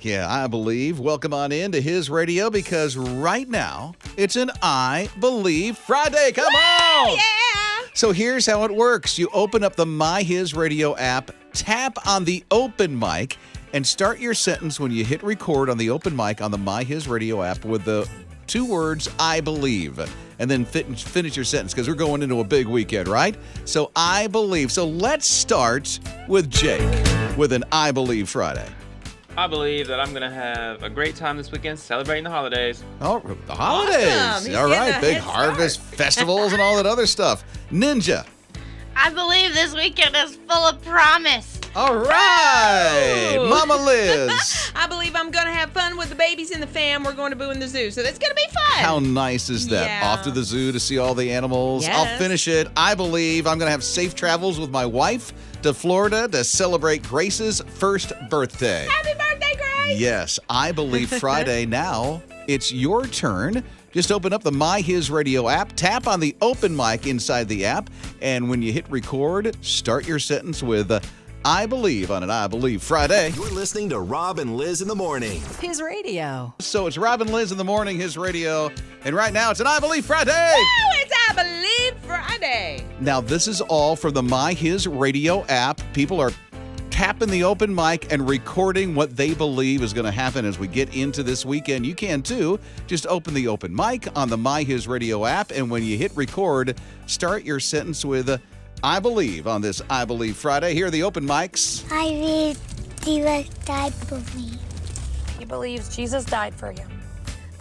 Yeah, I believe. Welcome on in to His Radio, because right now it's an I Believe Friday. Come on! Yeah! So here's how it works. You open up the My HISRadio app, tap on the open mic, and start your sentence when you hit record on the open mic on the My HISRadio app with the 2 words, I believe. And then finish your sentence, because we're going into a big weekend, right? So I believe. So let's start with Jake with an I Believe Friday. I believe that I'm going to have a great time this weekend celebrating the holidays. Oh, the holidays. Awesome. All right, He's big getting a head harvest festivals and all that other stuff. Ninja. I believe this weekend is full of promise. All right. Ooh. Mama Liz. I believe I'm going to have fun with the babies and the fam. We're going to Boo in the Zoo, so that's going to be fun. How nice is that? Yeah. Off to the zoo to see all the animals. Yes. I'll finish it. I believe I'm going to have safe travels with my wife to Florida to celebrate Grace's first birthday. Happy birthday, Grace! Yes, I believe Friday. Now it's your turn. Just open up the My HISRadio app, tap on the open mic inside the app, and when you hit record, start your sentence with I believe on an I Believe Friday. You're listening to Rob and Liz in the morning. His radio. So it's Rob and Lizz in the morning, His Radio, and right now it's an I Believe Friday. Oh, it's I Believe Friday. Now this is all from the My HISRadio app. People are tapping the open mic and recording what they believe is going to happen as we get into this weekend. You can too. Just open the open mic on the My HISRadio app, and when you hit record, start your sentence with I believe on this I Believe Friday. Here are the open mics. I believe Jesus died for me. He believes Jesus died for him.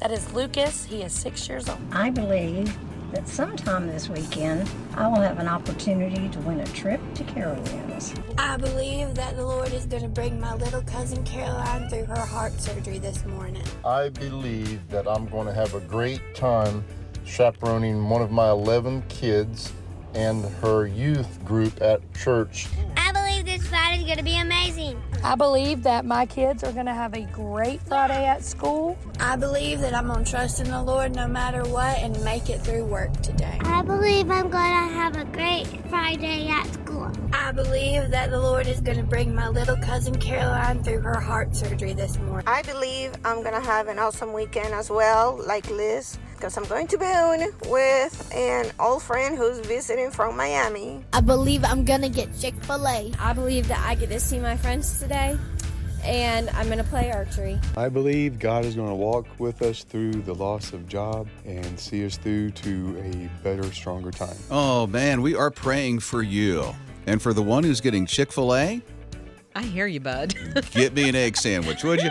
That is Lucas. He is 6 years old. I believe that sometime this weekend I will have an opportunity to win a trip to Carowinds. I believe that the Lord is going to bring my little cousin Caroline through her heart surgery this morning. I believe that I'm going to have a great time chaperoning one of my 11 kids and her youth group at church. I believe this Friday is going to be amazing. I believe that my kids are going to have a great Friday at school. I believe that I'm going to trust in the Lord no matter what and make it through work today. I believe I'm going to have a great Friday at school. I believe that the Lord is going to bring my little cousin Caroline through her heart surgery this morning. I believe I'm going to have an awesome weekend as well, like Liz, because I'm going to Boone with an old friend who's visiting from Miami. I believe I'm going to get Chick-fil-A. I believe that I get to see my friends today, and I'm going to play archery. I believe God is going to walk with us through the loss of job and see us through to a better, stronger time. Oh, man, we are praying for you. And for the one who's getting Chick-fil-A, I hear you, bud. get me an egg sandwich, would you?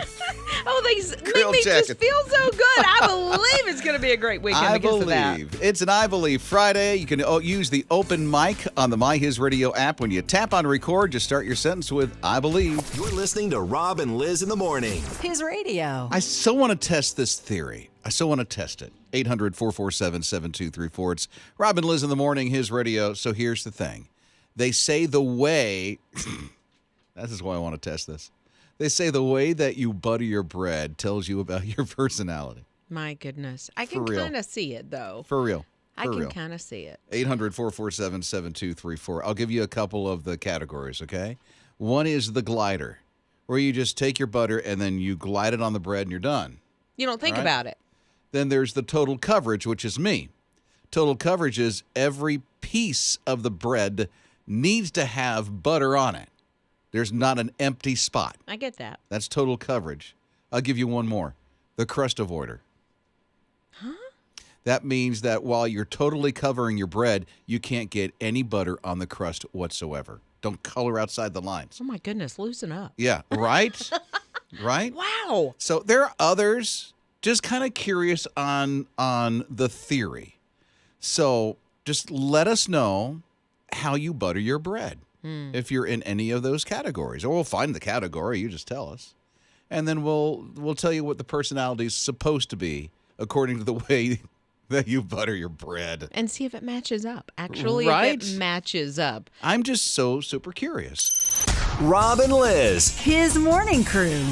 Oh, these make Grilled me chicken. just feel so good. I believe it's going to be a great weekend I because of that. believe. It's an I Believe Friday. You can use the open mic on the My HISRadio app. When you tap on record, just start your sentence with I believe. You're listening to Rob and Liz in the morning. His radio. I so want to test this theory. I so want to test it. 800-447-7234. It's Rob and Liz in the morning, His Radio. So here's the thing. They say the way... This is why I want to test this. They say the way that you butter your bread tells you about your personality. My goodness. I can kind of see it, though. For real. I can kind of see it. 800-447-7234. I'll give you a couple of the categories, okay? One is the glider, where you just take your butter and then you glide it on the bread and you're done. You don't think about it. Then there's the total coverage, which is me. Total coverage is every piece of the bread needs to have butter on it. There's not an empty spot. I get that. That's total coverage. I'll give you one more. The crust avoider. Huh? That means that while you're totally covering your bread, you can't get any butter on the crust whatsoever. Don't color outside the lines. Oh, my goodness. Loosen up. Yeah, right? Right? Wow. So there are others just kind of curious on the theory. So just let us know how you butter your bread. If you're in any of those categories, or we'll find the category, you just tell us, and then we'll tell you what the personality is supposed to be according to the way that you butter your bread, and see if it matches up. Actually, right? If it matches up. I'm just so super curious. Rob and Liz. His morning crew.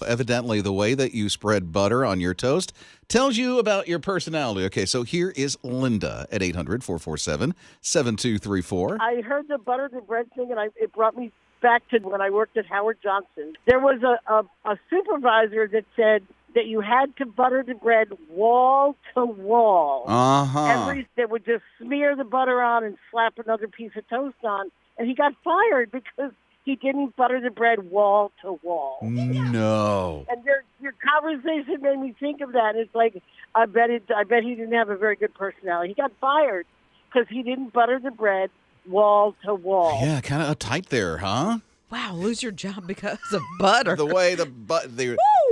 Evidently, the way that you spread butter on your toast tells you about your personality. Okay, so here is Linda at 800-447-7234. I heard the butter the bread thing, and it brought me back to when I worked at Howard Johnson. There was a supervisor that said that you had to butter the bread wall to wall. That would just smear the butter on and slap another piece of toast on. And he got fired because he didn't butter the bread wall to wall. No. And your conversation made me think of that. It's like, I bet he didn't have a very good personality. He got fired because he didn't butter the bread wall to wall. Yeah, kind of uptight there, huh? Wow, lose your job because of butter. The way but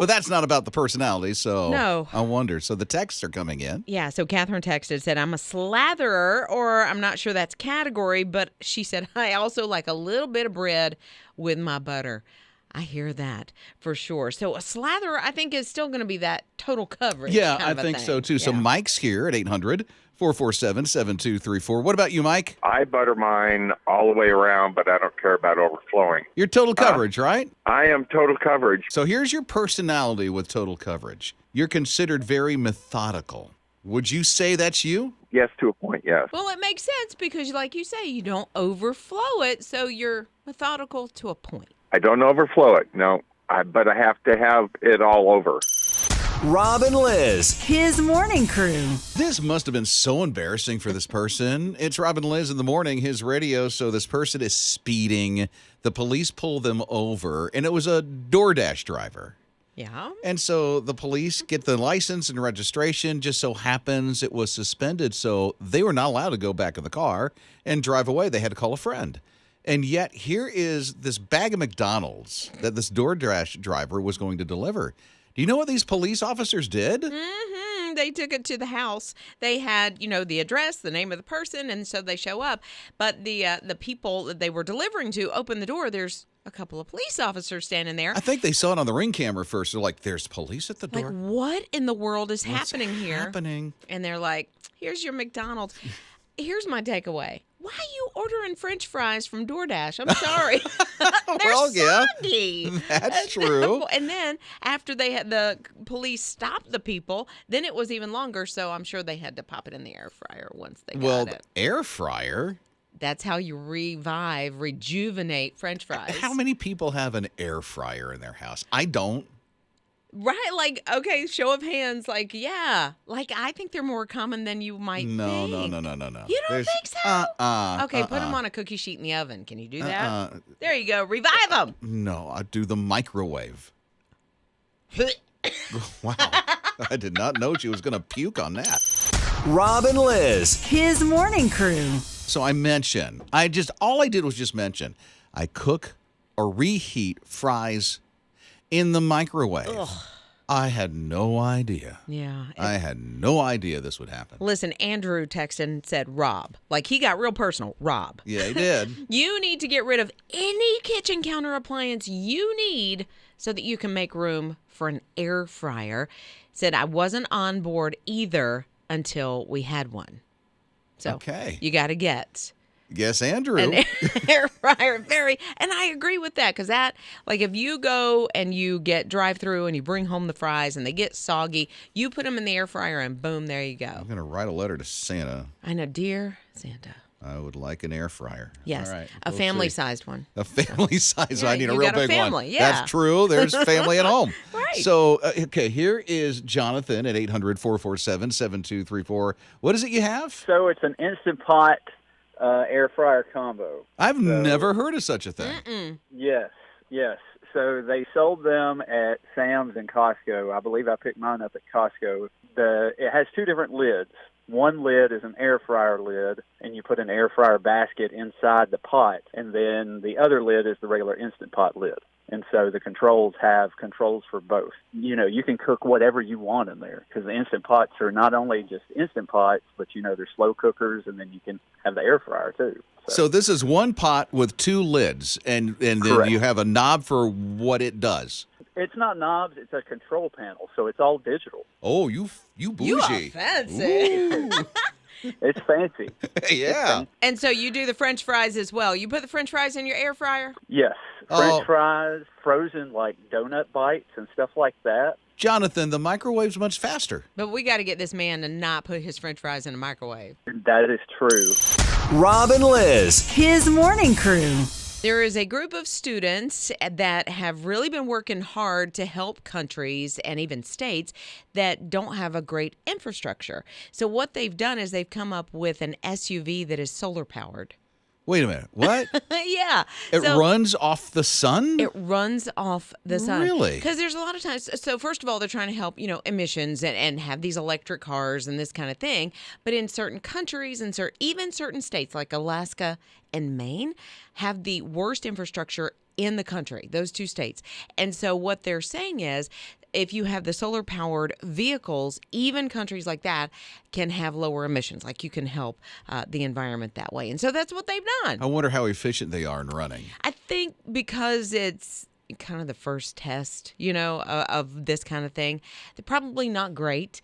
that's not about the personality, so no. I wonder. So the texts are coming in. Yeah, so Catherine texted, said, I'm a slatherer, or I'm not sure that's category, but she said, I also like a little bit of bread with my butter. I hear that for sure. So a slatherer, I think, is still going to be that total coverage. Yeah, kind I of a think thing. so too. Yeah. So Mike's here at 800-447-7234. What about you, Mike? I butter mine all the way around, but I don't care about overflowing. You're total coverage, right? I am total coverage. So here's your personality with total coverage. You're considered very methodical. Would you say that's you? Yes, to a point, yes. Well, it makes sense because, like you say, you don't overflow it, so you're methodical to a point. I don't overflow it, no. But I have to have it all over. Rob and Lizz. His morning crew. This must have been so embarrassing for this person. It's Rob and Lizz in the morning, his radio. So this person is speeding. The police pull them over, and it was a DoorDash driver. Yeah. And so the police get the license and registration. Just so happens it was suspended, so they were not allowed to go back in the car and drive away. They had to call a friend. And yet here is this bag of McDonald's that this DoorDash driver was going to deliver. Do you know what these police officers did? Mm-hmm. They took it to the house. They had, the address, the name of the person, and so they show up. But the people that they were delivering to open the door. There's a couple of police officers standing there. I think they saw it on the Ring camera first. They're like, there's police at the door? Like, what in the world is What's happening here? happening? And they're like, here's your McDonald's. Here's my takeaway. Why are you ordering French fries from DoorDash? I'm sorry. They're soggy. That's true. And then after the police stopped the people, then it was even longer. So I'm sure they had to pop it in the air fryer once they got it. Air fryer? That's how you rejuvenate French fries. How many people have an air fryer in their house? I don't. Right, like, okay, show of hands, like, yeah. Like, I think they're more common than you might think. No. You don't think so? Okay, put them uh-uh. on a cookie sheet in the oven. Can you do that? There you go. Revive them. No, I do the microwave. Wow. I did not know she was going to puke on that. Rob and Lizz. His morning crew. So I mentioned, all I did was just mention, I cook or reheat fries in the microwave. Ugh. I had no idea. Yeah. I had no idea this would happen. Listen, Andrew texted and said, Rob. Like, he got real personal. Rob. Yeah, he did. You need to get rid of any kitchen counter appliance you need so that you can make room for an air fryer. Said, I wasn't on board either until we had one. So okay. You got to get... Yes, Andrew. An air fryer, and I agree with that because that, like, if you go and you get drive-through and you bring home the fries and they get soggy, you put them in the air fryer and boom, there you go. I'm going to write a letter to Santa. I know, dear Santa. I would like an air fryer. Yes, all right, a family-sized one. A family-sized one. I need a you real got a big family, one. Yeah. That's true. There's family at home. Right. So, okay, here is Jonathan at 800-447-7234. What is it you have? So it's an Instant Pot air fryer combo. I've never heard of such a thing. Mm-mm. Yes. So they sold them at Sam's and Costco. I believe I picked mine up at Costco. It has two different lids. One lid is an air fryer lid, and you put an air fryer basket inside the pot, and then the other lid is the regular Instant Pot lid. And so the controls have controls for both. You can cook whatever you want in there because the Instant Pots are not only just Instant Pots, but, they're slow cookers, and then you can have the air fryer, too. So this is one pot with two lids, and then Correct. you have a knob for what it does. It's not knobs, it's a control panel, so it's all digital. Oh, you bougie. You are fancy. It's fancy. Yeah. And so you do the French fries as well. You put the French fries in your air fryer? Yes. French fries, frozen like donut bites and stuff like that. Jonathan, the microwave's much faster. But we got to get this man to not put his French fries in a microwave. That is true. Rob and Lizz. His morning crew. There is a group of students that have really been working hard to help countries and even states that don't have a great infrastructure. So what they've done is they've come up with an SUV that is solar powered. Wait a minute. What? Yeah. It runs off the sun? It runs off the sun. Really? Because there's a lot of times. So first of all, they're trying to help, emissions and have these electric cars and this kind of thing. But in certain countries and even certain states like Alaska and Maine have the worst infrastructure in the country, those two states. And so what they're saying is, if you have the solar-powered vehicles, even countries like that can have lower emissions. Like you can help the environment that way. And so that's what they've done. I wonder how efficient they are in running. I think because it's kind of the first test, of this kind of thing, they're probably not great.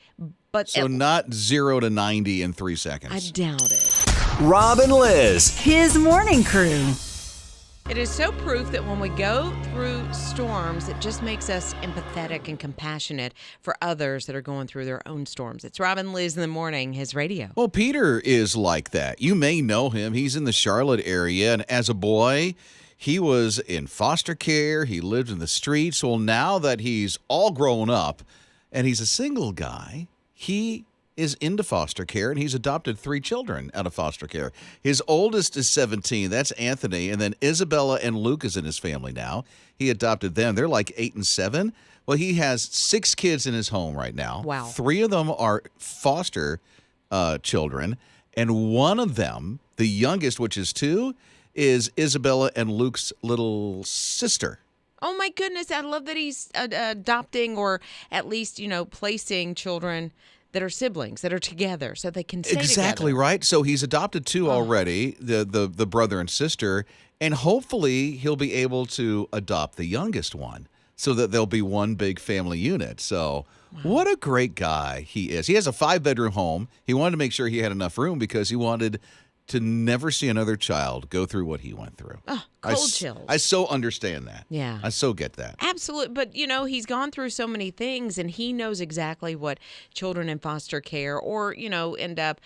But so not 0 to 90 in 3 seconds. I doubt it. Rob and Lizz. His morning crew. It is so proof that when we go through storms, it just makes us empathetic and compassionate for others that are going through their own storms. It's Rob and Lizz in the morning, his radio. Well, Peter is like that. You may know him. He's in the Charlotte area, and as a boy, he was in foster care. He lived in the streets. Well, now that he's all grown up and he's a single guy, he is into foster care, and he's adopted 3 children out of foster care. His oldest is 17. That's Anthony. And then Isabella and Luke is in his family now. He adopted them. They're like 8 and 7. Well, he has 6 kids in his home right now. Wow. 3 of them are foster children. And one of them, the youngest, which is 2, is Isabella and Luke's little sister. Oh, my goodness. I love that he's adopting or at least, placing children that are siblings, that are together, so they can stay exactly together. Right. So he's adopted 2 already, the brother and sister, and hopefully he'll be able to adopt the youngest one so that there'll be one big family unit. So what a great guy he is. He has a 5-bedroom home. He wanted to make sure he had enough room because he wanted to never see another child go through what he went through. Oh, cold chills. I so understand that. Yeah. I so get that. Absolutely. But, he's gone through so many things, and he knows exactly what children in foster care or, end up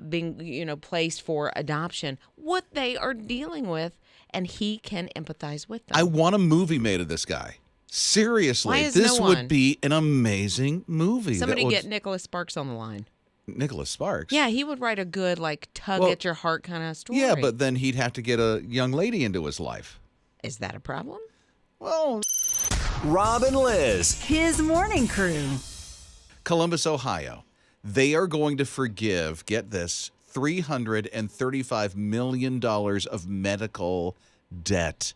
being, placed for adoption, what they are dealing with, and he can empathize with them. I want a movie made of this guy. Seriously. Why is this no would one? be an amazing movie. Somebody get Nicholas Sparks on the line. Nicholas Sparks? Yeah, he would write a good, tug at your heart kind of story. Yeah, but then he'd have to get a young lady into his life. Is that a problem? Well, Rob and Lizz. His morning crew. Columbus, Ohio. They are going to forgive, get this, $335 million of medical debt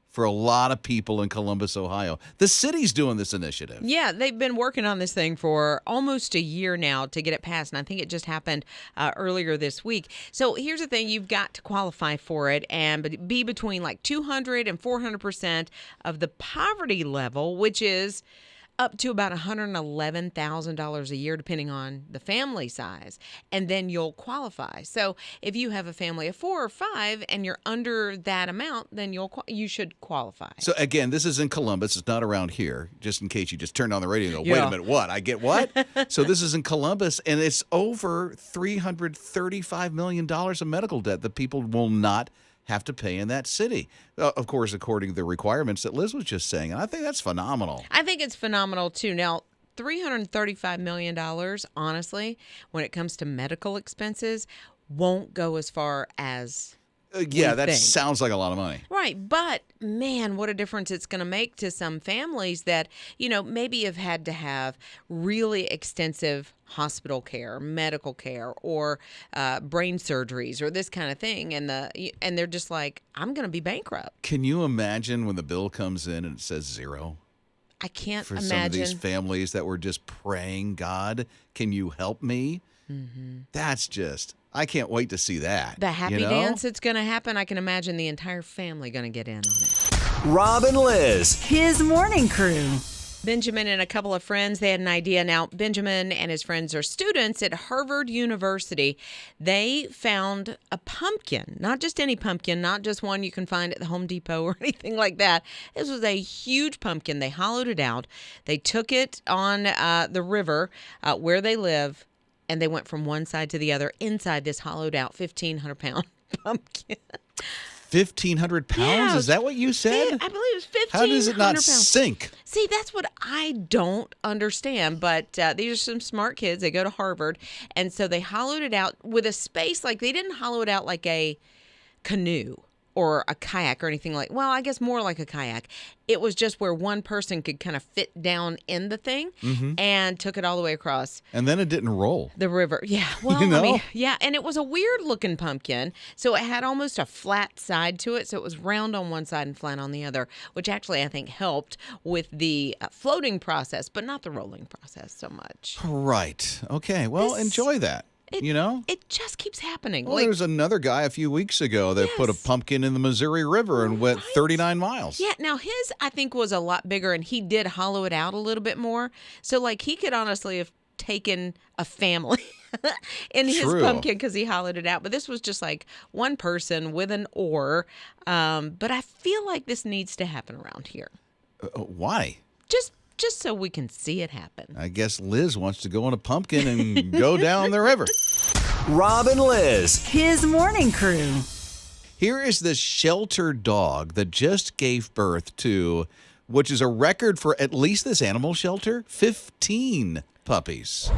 for a lot of people in Columbus, Ohio. The city's doing this initiative. Yeah, they've been working on this thing for almost a year now to get it passed, and I think it just happened earlier this week. So here's the thing. You've got to qualify for it and be between 200 and 400% of the poverty level, which is up to about $111,000 a year, depending on the family size, and then you'll qualify. So if you have a family of 4 or 5 and you're under that amount, then you should qualify. So again, this is in Columbus. It's not around here, just in case you just turned on the radio and go, wait a minute, what? I get what? So this is in Columbus, and it's over $335 million of medical debt that people will not have to pay in that city. Of course, according to the requirements that Liz was just saying. And I think that's phenomenal. I think it's phenomenal, too. Now, $335 million, honestly, when it comes to medical expenses, won't go as far as yeah, that sounds like a lot of money. Right. But, man, what a difference it's going to make to some families that, maybe have had to have really extensive hospital care, medical care, or brain surgeries or this kind of thing. And they're just like, I'm going to be bankrupt. Can you imagine when the bill comes in and it says 0? I can't imagine. For imagine. Some of these families that were just praying, God, can you help me? Mm-hmm. That's just... I can't wait to see that. The happy dance that's going to happen, I can imagine the entire family going to get in on it. Rob and Lizz. His morning crew. Benjamin and a couple of friends, they had an idea. Now, Benjamin and his friends are students at Harvard University. They found a pumpkin, not just any pumpkin, not just one you can find at the Home Depot or anything like that. This was a huge pumpkin. They hollowed it out. They took it on the river where they live, and they went from one side to the other inside this hollowed out 1,500-pound pumpkin. 1,500 pounds? Yeah, Is that what you said? I believe it was 1,500 How does it not pounds. sink? See, that's what I don't understand. But these are some smart kids. They go to Harvard. And so they hollowed it out with a space. Like, they didn't hollow it out like a canoe or a kayak or anything like, well, I guess more like a kayak. It was just where one person could kind of fit down in the thing and took it all the way across. And then it didn't roll. The river. Yeah. Well, You know? I mean, yeah. And it was a weird looking pumpkin. So it had almost a flat side to it. So it was round on one side and flat on the other, which actually I think helped with the floating process, but not the rolling process so much. Right. Okay. Well, enjoy that. It just keeps happening. Well, there was another guy a few weeks ago that put a pumpkin in the Missouri River and went 39 miles. Yeah, now his, I think, was a lot bigger, and he did hollow it out a little bit more. So, like, he could honestly have taken a family in his pumpkin because he hollowed it out. But this was just like one person with an oar. But I feel like this needs to happen around here. Why? Just so we can see it happen. I guess Liz wants to go on a pumpkin and go down the river. Rob and Lizz. His morning crew. Here is this shelter dog that just gave birth to, which is a record for at least this animal shelter, 15 puppies.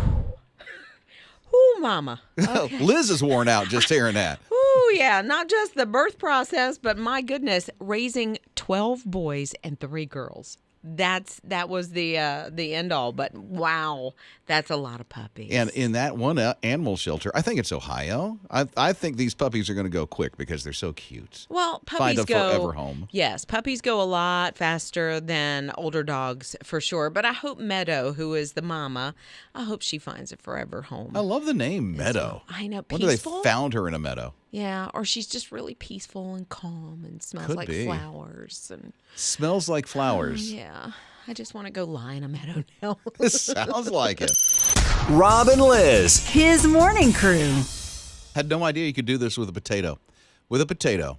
Ooh, mama. Okay. Liz is worn out just hearing that. Ooh, yeah. Not just the birth process, but my goodness, raising 12 boys and 3 girls. That was the end all, but wow, that's a lot of puppies. And in that one animal shelter, I think it's Ohio. I think these puppies are going to go quick because they're so cute. Well, puppies Find a go forever home. Yes, puppies go a lot faster than older dogs for sure. But I hope Meadow, who is the mama, I hope she finds a forever home. I love the name Meadow. I know, Wonder peaceful. they found her in a meadow. Yeah, or she's just really peaceful and calm and smells like flowers and smells like flowers. Yeah, I just want to go lie in a meadow now. It sounds like it. Rob and Lizz. His morning crew. Had no idea you could do this with a potato. With a potato,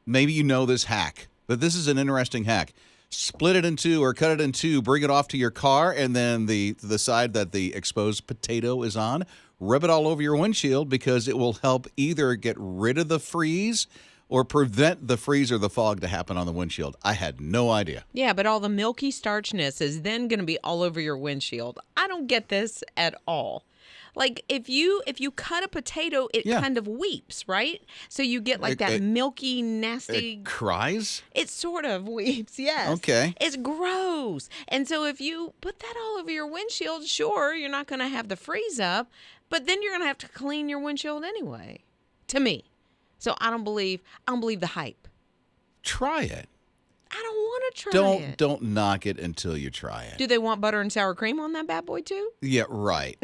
maybe you know this hack, but this is an interesting hack. Split it in two or cut it in two, bring it off to your car, and then the side that the exposed potato is on, rub it all over your windshield because it will help either get rid of the freeze or prevent the freeze or the fog to happen on the windshield. I had no idea. Yeah, but all the milky starchness is then going to be all over your windshield. I don't get this at all. Like, if you cut a potato, it kind of weeps, right? So you get like that milky, nasty... It cries? It sort of weeps, yes. Okay. It's gross. And so if you put that all over your windshield, sure, you're not going to have the freeze up, but then you're going to have to clean your windshield anyway, to me. So I don't believe the hype. Try it. I don't want to try it. Don't knock it until you try it. Do they want butter and sour cream on that bad boy too? Yeah, right.